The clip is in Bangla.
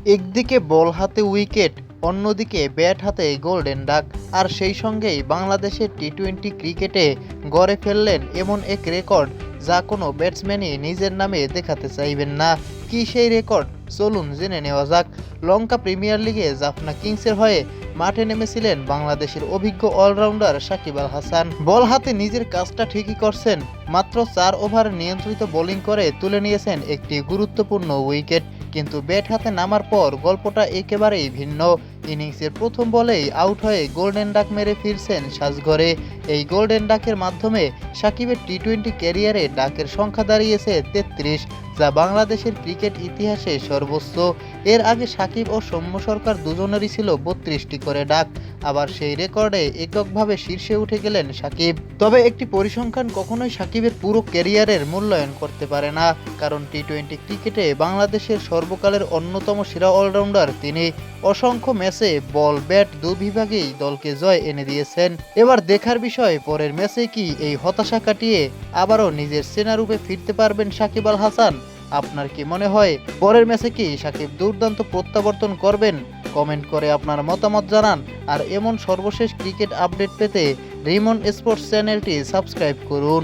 একদিকে বল হাতে উইকেট, অন্যদিকে ব্যাট হাতে গোল্ডেন ডাক, আর সেই সঙ্গেই বাংলাদেশের টি-20 ক্রিকেটে গড়ে ফেললেন এমন এক রেকর্ড যা কোনো ব্যাটসম্যানই নিজের নামে দেখাতে চাইবেন না। কি সেই রেকর্ড, চলুন জেনে নেওয়া যাক। লঙ্কা প্রিমিয়ার লিগে জাফনা কিংসের হয়ে মাঠে নেমেছিলেন বাংলাদেশের অভিজ্ঞ অলরাউন্ডার সাকিব আল হাসান। বল হাতে নিজের কাজটা ঠিকই করছেন, মাত্র 4 ওভার নিয়ন্ত্রিত বোলিং করে তুলে নিয়েছেন একটি গুরুত্বপূর্ণ উইকেট। কিন্তু ব্যাট হাতে নামার পর গল্পটা একেবারেই ভিন্ন। ইনিংসের প্রথম বলেই আউট হয়ে গোল্ডেন ডাক মেরে ফিরছেন সাজঘরে। এই গোল্ডেন ডাকের মাধ্যমে সাকিবের টি-20 ক্যারিয়ারে ডাকের সংখ্যা দাঁড়িয়েছে 33, যা বাংলাদেশের ক্রিকেট ইতিহাসে সর্বোচ্চ। এর আগে সাকিব ও সৌম্য সরকার দুজনেরই ছিল 32টি করে ডাক। আবার সেই রেকর্ডে এককভাবে শীর্ষে উঠে গেলেন সাকিব। তবে একটি পরিসংখ্যান কখনোই সাকিবের পুরো ক্যারিয়ারের মূল্যায়ন করতে পারে না, কারণ টি-20 ক্রিকেটে বাংলাদেশের সর্বকালের অন্যতম সেরা অলরাউন্ডার তিনি। অসংখ্য ম্যাচে বল ব্যাট দুবিভাগেই দলকে জয় এনে দিয়েছেন। এবার দেখার বিষয় পরের ম্যাচে কি এই হতাশা কাটিয়ে আবারও নিজের সেনা রূপে ফিরতে পারবেন সাকিব আল হাসান। আপনার কি মনে হয় পরের ম্যাচে কি সাকিব দুর্দান্ত প্রত্যাবর্তন করবেন? কমেন্ট করে আপনার মতামত জানান। আর এমন সর্বশেষ ক্রিকেট আপডেট পেতে রিমন স্পোর্টস চ্যানেলটি সাবস্ক্রাইব করুন।